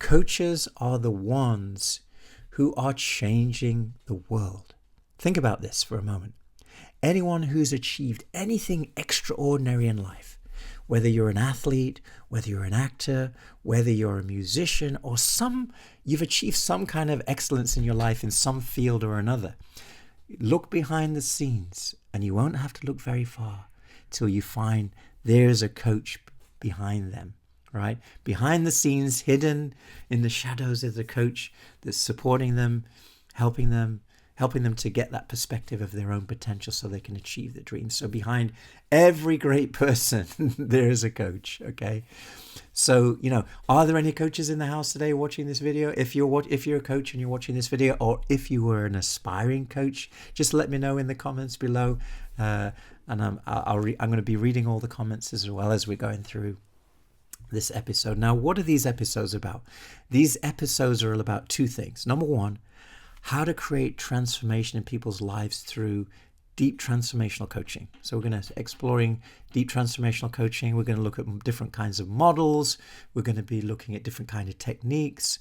Coaches are the ones who are changing the world. Think about this for a moment. Anyone who's achieved anything extraordinary in life, whether you're an athlete, whether you're an actor, whether you're a musician, or you've achieved some kind of excellence in your life in some field or another, look behind the scenes and you won't have to look very far till you find there's a coach behind them, right? Behind the scenes, hidden in the shadows, is a coach that's supporting them, helping them to get that perspective of their own potential so they can achieve the dreams. So behind every great person, there is a coach, okay? So, are there any coaches in the house today watching this video? If you're a coach and you're watching this video, or if you were an aspiring coach, just let me know in the comments below. And I'm going to be reading all the comments as well as we're going through this episode. Now, what are these episodes about? These episodes are all about two things. Number one, how to create transformation in people's lives through deep transformational coaching. So we're going to exploring deep transformational coaching. We're going to look at different kinds of models. We're going to be looking at different kind of techniques.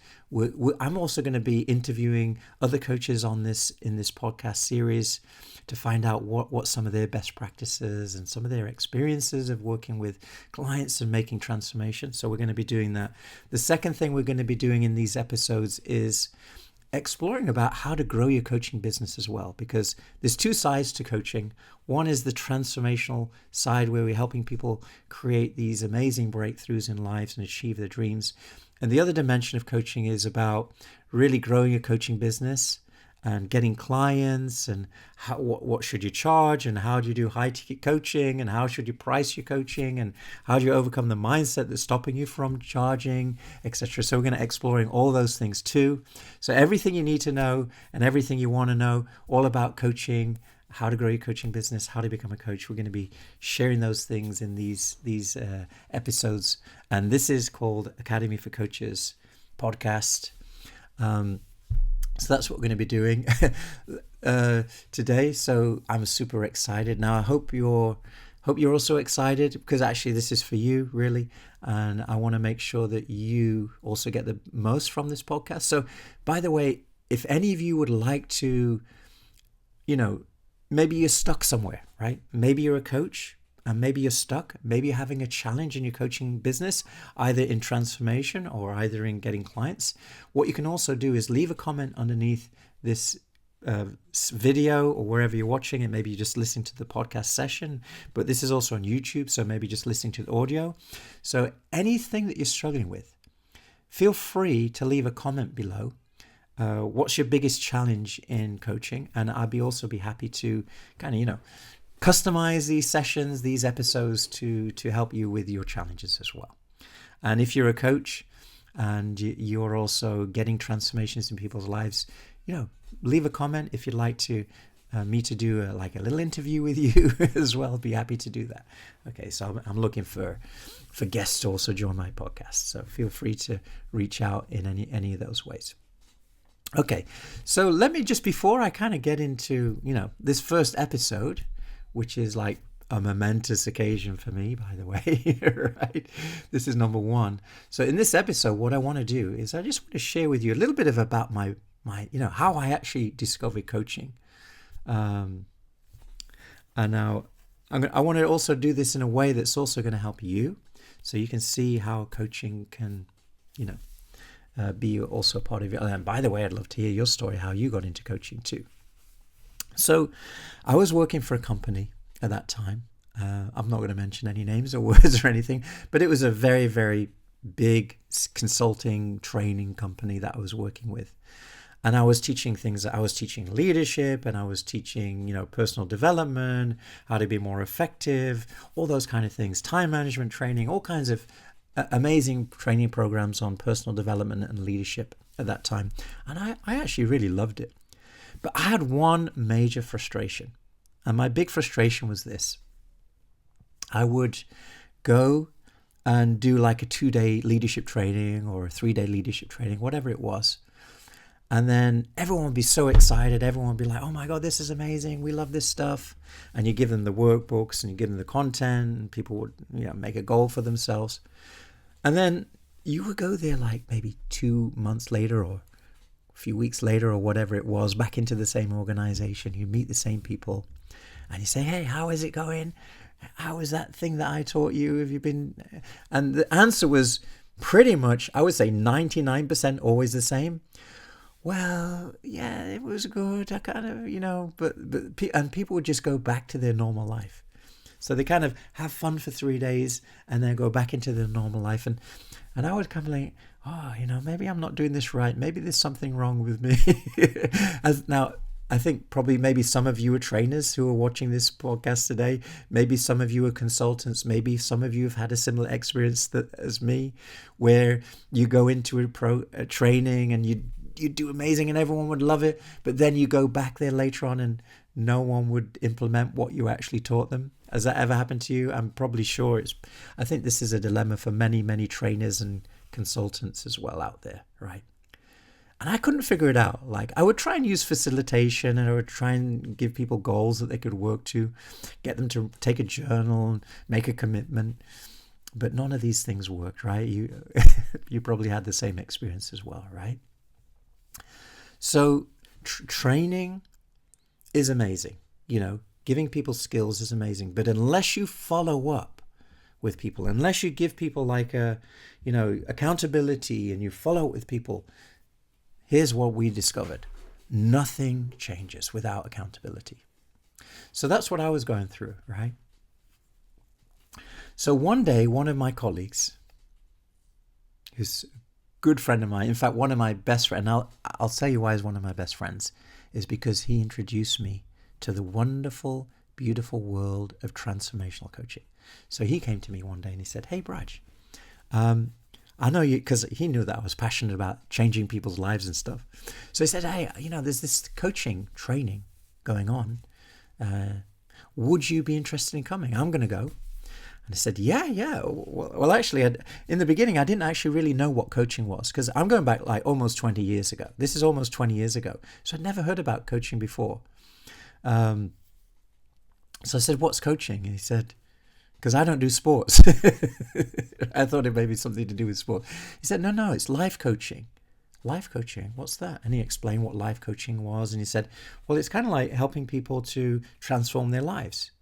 I'm also going to be interviewing other coaches in this podcast series to find out what some of their best practices and some of their experiences of working with clients and making transformation. So we're going to be doing that. The second thing we're going to be doing in these episodes is exploring about how to grow your coaching business as well, because there's two sides to coaching. One is the transformational side, where we're helping people create these amazing breakthroughs in lives and achieve their dreams. And the other dimension of coaching is about really growing your coaching business and getting clients, and what should you charge, and how do you do high ticket coaching, and how should you price your coaching, and how do you overcome the mindset that's stopping you from charging, etc. So we're going to exploring all those things too. So everything you need to know and everything you want to know all about coaching, how to grow your coaching business, how to become a coach, we're going to be sharing those things in these episodes. And this is called Academy for Coaches podcast. So that's what we're going to be doing today. So I'm super excited. Now I hope you're also excited, because actually this is for you, really. And I want to make sure that you also get the most from this podcast. So by the way, if any of you would like to, maybe you're stuck somewhere, right? Maybe you're a coach and maybe you're stuck. Maybe you're having a challenge in your coaching business, either in transformation or either in getting clients. What you can also do is leave a comment underneath this video or wherever you're watching it. Maybe you're just listening to the podcast session, but this is also on YouTube, so maybe just listening to the audio. So anything that you're struggling with, feel free to leave a comment below. What's your biggest challenge in coaching? And I'll also be happy to kind of, customize these sessions, these episodes to help you with your challenges as well. And if you're a coach and you're also getting transformations in people's lives, leave a comment if you'd like to me to do a little interview with you as well. Be happy to do that. Okay, so I'm looking for guests to also join my podcast. So feel free to reach out in any of those ways. Okay, so let me just, before I kind of get into this first episode, which is like a momentous occasion for me, by the way, right? This is number one. So in this episode, what I want to do is I just want to share with you a little bit about my how I actually discovered coaching. And now I want to also do this in a way that's also going to help you, so you can see how coaching can, be also a part of it. And by the way, I'd love to hear your story, how you got into coaching too. So I was working for a company at that time. I'm not going to mention any names or words or anything, but it was a very, very big consulting training company that I was working with. And I was teaching things. I was teaching leadership, and I was teaching, personal development, how to be more effective, all those kind of things, time management training, all kinds of amazing training programs on personal development and leadership at that time. And I actually really loved it. But I had one major frustration, and my big frustration was this. I would go and do like a 2-day leadership training or a 3-day leadership training, whatever it was. And then everyone would be so excited. Everyone would be like, oh my God, this is amazing. We love this stuff. And you give them the workbooks and you give them the content, and people would make a goal for themselves. And then you would go there like maybe 2 months later or a few weeks later or whatever it was, back into the same organization. You meet the same people and you say, hey, how is it going? How is that thing that I taught you? Have you been? And the answer was pretty much, I would say 99% always the same. Well, yeah, it was good. I kind of, and people would just go back to their normal life. So they kind of have fun for 3 days and then go back into their normal life. And I would kind of like, maybe I'm not doing this right. Maybe there's something wrong with me. Now, I think probably maybe some of you are trainers who are watching this podcast today. Maybe some of you are consultants. Maybe some of you have had a similar experience as me, where you go into a training and you do amazing and everyone would love it, but then you go back there later on and no one would implement what you actually taught them. Has that ever happened to you? I'm probably sure I think this is a dilemma for many, many trainers and consultants as well out there, right? And I couldn't figure it out. Like, I would try and use facilitation and I would try and give people goals that they could work to, get them to take a journal and make a commitment. But none of these things worked, right? You probably had the same experience as well, right? So training is amazing. Giving people skills is amazing. But unless you follow up with people, unless you give people like accountability and you follow up with people, here's what we discovered. Nothing changes without accountability. So that's what I was going through, right? So one day, one of my colleagues, who's a good friend of mine, in fact, one of my best friends, and I'll tell you why he's one of my best friends, is because he introduced me to the wonderful, beautiful world of transformational coaching. So he came to me one day and he said, hey, Braj, I know you, because he knew that I was passionate about changing people's lives and stuff. So he said, hey, there's this coaching training going on. Would you be interested in coming? I'm going to go. And I said, yeah. Well, actually, in the beginning, I didn't actually really know what coaching was, because I'm going back like almost 20 years ago. This is almost 20 years ago. So I'd never heard about coaching before. So I said, what's coaching? And he said, because I don't do sports. I thought it may be something to do with sport. He said, no, it's life coaching. Life coaching, what's that? And he explained what life coaching was. And he said, well, it's kind of like helping people to transform their lives.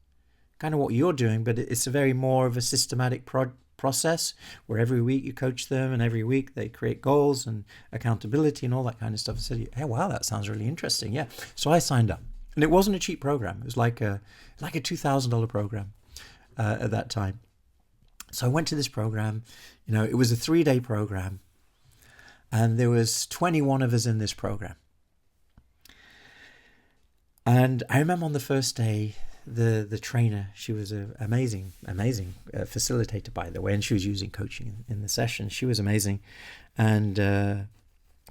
Kind of what you're doing, but it's a very more of a systematic process where every week you coach them and every week they create goals and accountability and all that kind of stuff. I said, hey, wow, that sounds really interesting. Yeah. So I signed up. And it wasn't a cheap program. It was like a $2,000 program at that time. So I went to this program. It was a 3-day program. And there was 21 of us in this program. And I remember on the first day, the trainer, she was an amazing facilitator, by the way, and she was using coaching in the session. She was amazing. And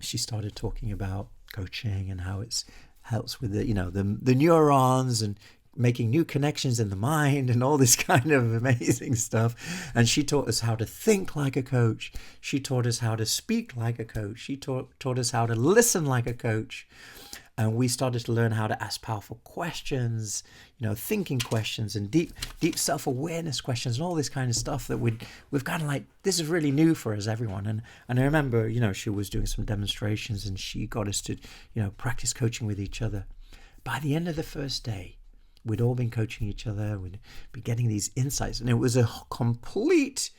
she started talking about coaching and how it helps with the neurons and making new connections in the mind and all this kind of amazing stuff. And she taught us how to think like a coach. She taught us how to speak like a coach. She taught us how to listen like a coach. And we started to learn how to ask powerful questions, thinking questions and deep self-awareness questions and all this kind of stuff that we've kind of like, this is really new for us, everyone. And I remember, she was doing some demonstrations and she got us to, practice coaching with each other. By the end of the first day, we'd all been coaching each other. We'd be getting these insights. And it was a complete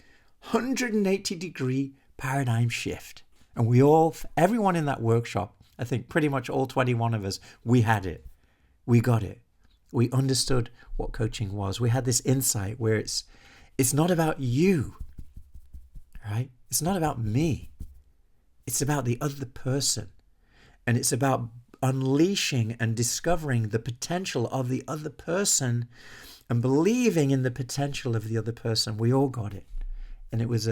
180-degree paradigm shift. And everyone in that workshop, I think pretty much all 21 of us, we had it. We got it. We understood what coaching was. We had this insight where it's not about you, right? It's not about me. It's about the other person. And it's about unleashing and discovering the potential of the other person and believing in the potential of the other person. We all got it. And it was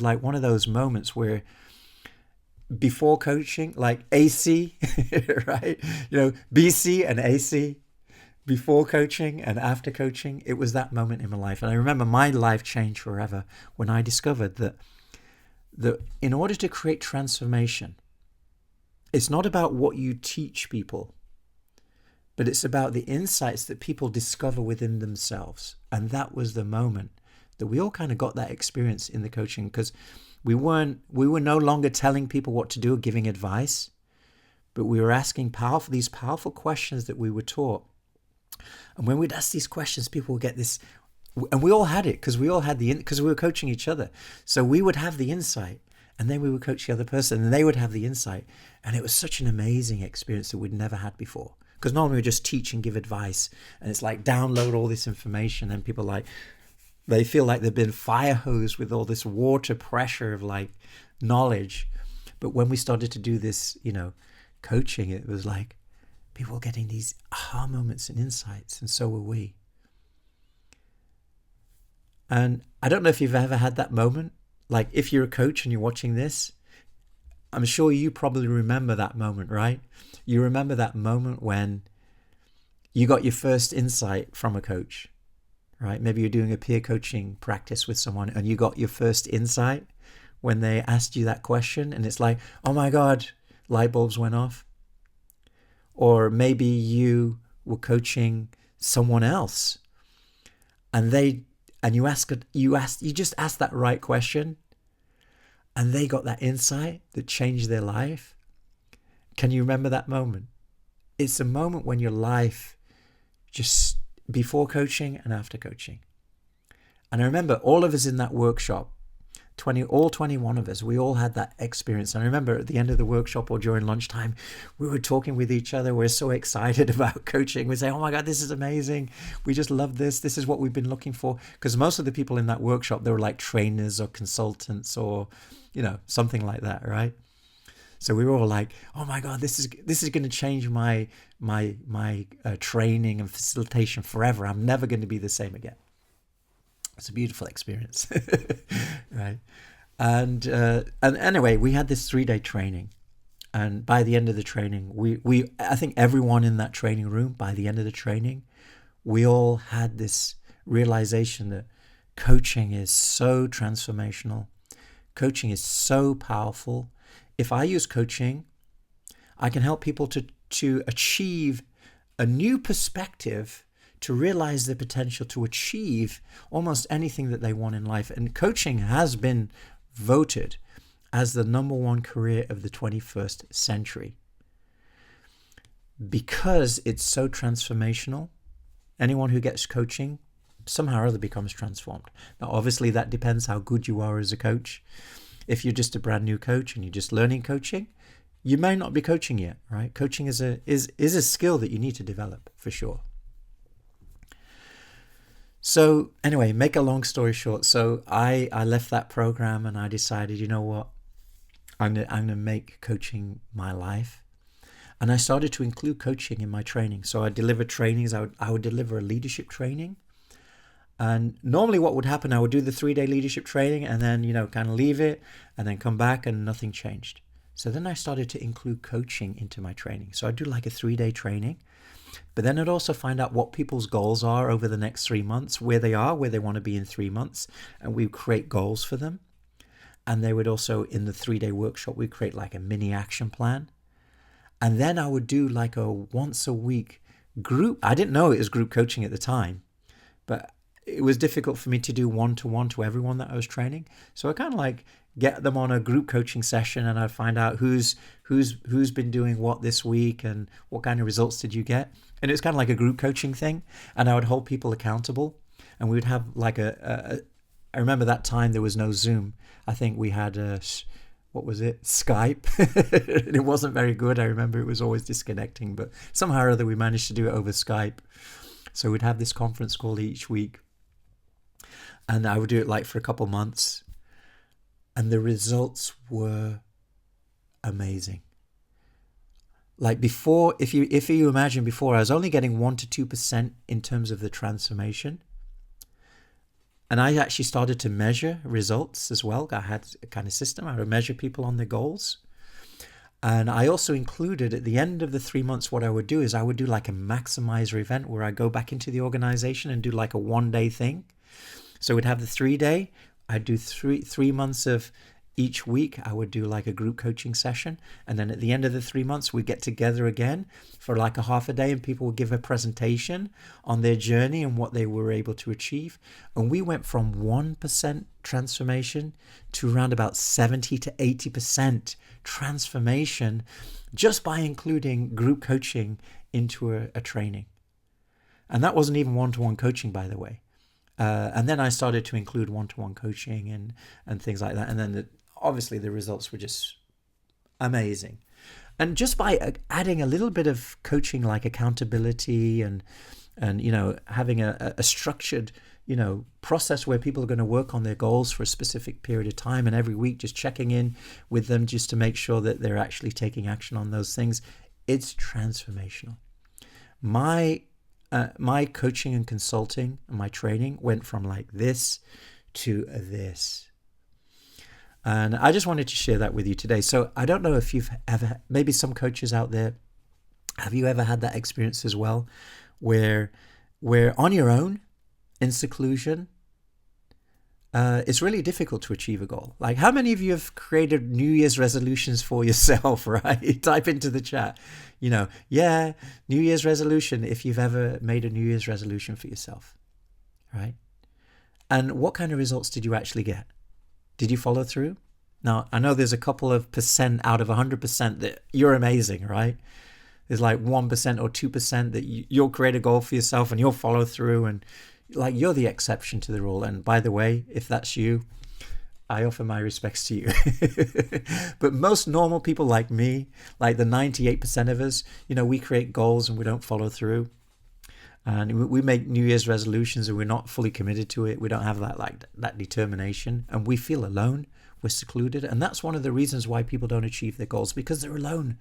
like one of those moments where before coaching, like AC, right? BC and AC, before coaching and after coaching, it was that moment in my life. And I remember my life changed forever when I discovered that in order to create transformation, it's not about what you teach people, but it's about the insights that people discover within themselves. And that was the moment that we all kind of got that experience in the coaching, because we were no longer telling people what to do or giving advice, but we were asking these powerful questions that we were taught. And when we'd ask these questions, people would get this, and we all had it, because we were coaching each other. So we would have the insight, and then we would coach the other person, and they would have the insight. And it was such an amazing experience that we'd never had before. Because normally we just teach and give advice, and it's like download all this information, and people they feel like they've been fire hosed with all this water pressure of like knowledge. But when we started to do this, coaching, it was like people were getting these aha moments and insights, and so were we. And I don't know if you've ever had that moment. Like, if you're a coach and you're watching this, I'm sure you probably remember that moment, right? You remember that moment when you got your first insight from a coach, right? Maybe you're doing a peer coaching practice with someone and you got your first insight when they asked you that question, and it's like, oh my God, light bulbs went off. Or maybe you were coaching someone else and you just asked that right question, and they got that insight that changed their life. Can you remember that moment? It's a moment when your life, just before coaching and after coaching. And I remember all of us in that workshop, all 21 of us, we all had that experience. And I remember at the end of the workshop or during lunchtime, we were talking with each other. We're so excited about coaching. We say, oh my God, this is amazing. We just love this. This is what we've been looking for. Because most of the people in that workshop, they were like trainers or consultants or, something like that, right? So we were all like, oh my God, this is going to change my training and facilitation forever. I'm never going to be the same again. It's a beautiful experience, right? And anyway, we had this 3-day training, and by the end of the training, I think everyone in that training room, by the end of the training, we all had this realization that coaching is so transformational. Coaching is so powerful. If I use coaching, I can help people to achieve a new perspective, to realize their potential, to achieve almost anything that they want in life. And coaching has been voted as the #1 career of the 21st century because it's so transformational. Anyone who gets coaching somehow or other becomes transformed. Now, obviously, that depends how good you are as a coach. If you're just a brand new coach and you're just learning coaching, you may not be coaching yet, right? Coaching is a skill that you need to develop for sure. So anyway, make a long story short. So I left that program and I decided, you know what, I'm gonna make coaching my life. And I started to include coaching in my training. So I delivered trainings. I would deliver a leadership training. And normally what would happen, I would do the 3-day leadership training and then, kind of leave it and then come back and nothing changed. So then I started to include coaching into my training. So I'd do like a 3-day training, but then I'd also find out what people's goals are over the next 3 months, where they want to be in 3 months. And we would create goals for them. And they would also, in the 3-day workshop, we'd create like a mini action plan. And then I would do like a once a week group. I didn't know it was group coaching at the time, but it was difficult for me to do one-to-one to everyone that I was training. So I kind of like get them on a group coaching session, and I'd find out who's been doing what this week and what kind of results did you get. And it was kind of like a group coaching thing, and I would hold people accountable. And we would have like I remember that time there was no Zoom. I think we had Skype. It wasn't very good. I remember it was always disconnecting, but somehow or other we managed to do it over Skype. So we'd have this conference call each week. And I would do it like for a couple months. And the results were amazing. Like before, if you imagine before, I was only getting 1% to 2% in terms of the transformation. And I actually started to measure results as well. I had a kind of system. I would measure people on their goals. And I also included at the end of the 3 months, what I would do is I would do like a maximizer event where I go back into the organization and do like a 1-day thing. So we'd have the 3-day. I'd do three months of each week I would do like a group coaching session, and then at the end of the 3 months we get together again for like a half a day, and people would give a presentation on their journey and what they were able to achieve. And we went from 1% transformation to around about 70 to 80% transformation just by including group coaching into a training. And that wasn't even one-to-one coaching, by the way. And then I started to include one-to-one coaching and things like that. And then obviously the results were just amazing. And just by adding a little bit of coaching, like accountability and having a structured, process where people are going to work on their goals for a specific period of time, and every week just checking in with them just to make sure that they're actually taking action on those things, it's transformational. My coaching and consulting and my training went from like this to this. And I just wanted to share that with you today. So I don't know if you've ever, maybe some coaches out there, have you ever had that experience as well, where on your own, in seclusion, it's really difficult to achieve a goal? Like, how many of you have created New Year's resolutions for yourself, right? Type into the chat, New Year's resolution, if you've ever made a New Year's resolution for yourself, right? And what kind of results did you actually get? Did you follow through? Now, I know there's a couple of percent out of 100% that you're amazing, right? There's like 1% or 2% that you'll create a goal for yourself and you'll follow through, and like you're the exception to the rule. And by the way, if that's you, I offer my respects to you. But most normal people like me, like the 98% of us, we create goals and we don't follow through. And we make New Year's resolutions and we're not fully committed to it. We don't have that determination, and we feel alone. We're secluded. And that's one of the reasons why people don't achieve their goals, because they're alone.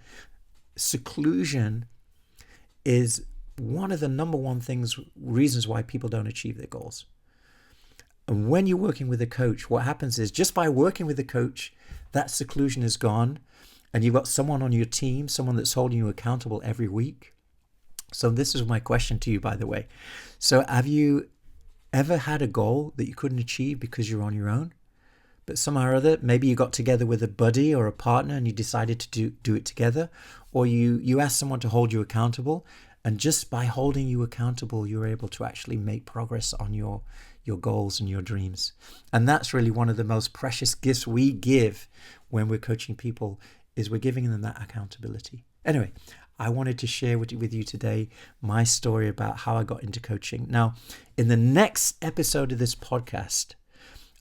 Seclusion is one of the number one reasons why people don't achieve their goals. And when you're working with a coach, what happens is, just by working with a coach, that seclusion is gone, and you've got someone on your team, someone that's holding you accountable every week. So this is my question to you, by the way. So have you ever had a goal that you couldn't achieve because you're on your own? But somehow or other, maybe you got together with a buddy or a partner and you decided to do it together, or you asked someone to hold you accountable, and just by holding you accountable, you're able to actually make progress on your goals and your dreams. And that's really one of the most precious gifts we give when we're coaching people, is we're giving them that accountability. Anyway, I wanted to share with you today my story about how I got into coaching. Now, in the next episode of this podcast,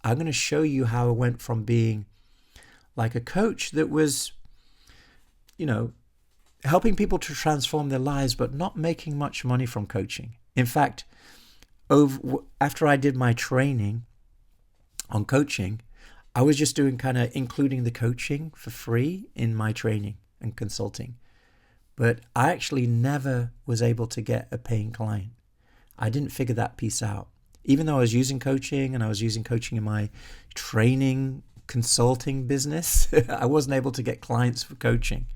I'm going to show you how I went from being like a coach that was, helping people to transform their lives, but not making much money from coaching. In fact, after I did my training on coaching, I was just doing including the coaching for free in my training and consulting. But I actually never was able to get a paying client. I didn't figure that piece out. Even though I was using coaching and I was using coaching in my training consulting business, I wasn't able to get clients for coaching.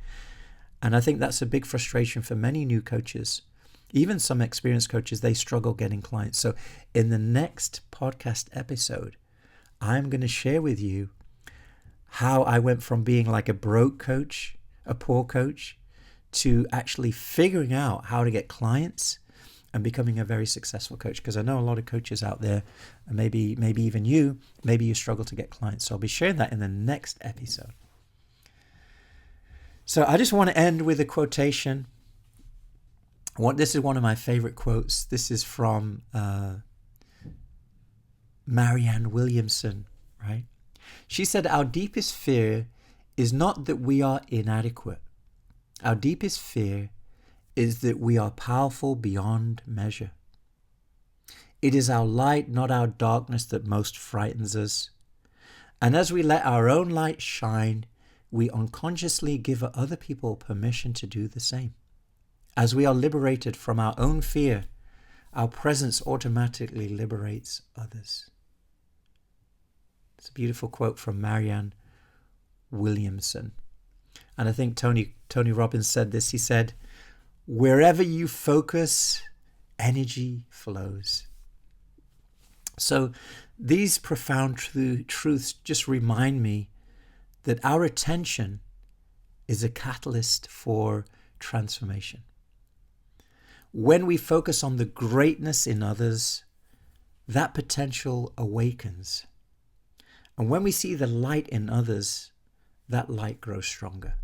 And I think that's a big frustration for many new coaches. Even some experienced coaches, they struggle getting clients. So in the next podcast episode, I'm going to share with you how I went from being like a broke coach, a poor coach, to actually figuring out how to get clients and becoming a very successful coach. Because I know a lot of coaches out there, and maybe even you struggle to get clients. So I'll be sharing that in the next episode. So I just want to end with a quotation. This is one of my favorite quotes. This is from Marianne Williamson, right? She said, "Our deepest fear is not that we are inadequate. Our deepest fear is that we are powerful beyond measure. It is our light, not our darkness, that most frightens us. And as we let our own light shine, we unconsciously give other people permission to do the same. As we are liberated from our own fear, our presence automatically liberates others." It's a beautiful quote from Marianne Williamson. And I think Tony Robbins said this. He said, "Wherever you focus, energy flows." So these profound truths just remind me that our attention is a catalyst for transformation. When we focus on the greatness in others, that potential awakens. And when we see the light in others, that light grows stronger.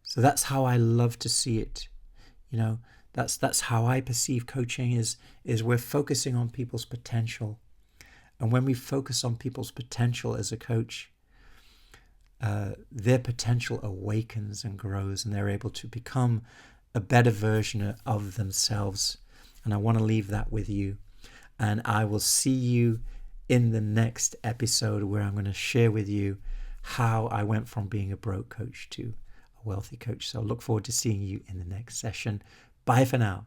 So that's how I love to see it. That's how I perceive coaching is we're focusing on people's potential. And when we focus on people's potential as a coach, their potential awakens and grows, and they're able to become a better version of themselves. And I want to leave that with you. And I will see you in the next episode, where I'm going to share with you how I went from being a broke coach to a wealthy coach. So I look forward to seeing you in the next session. Bye for now.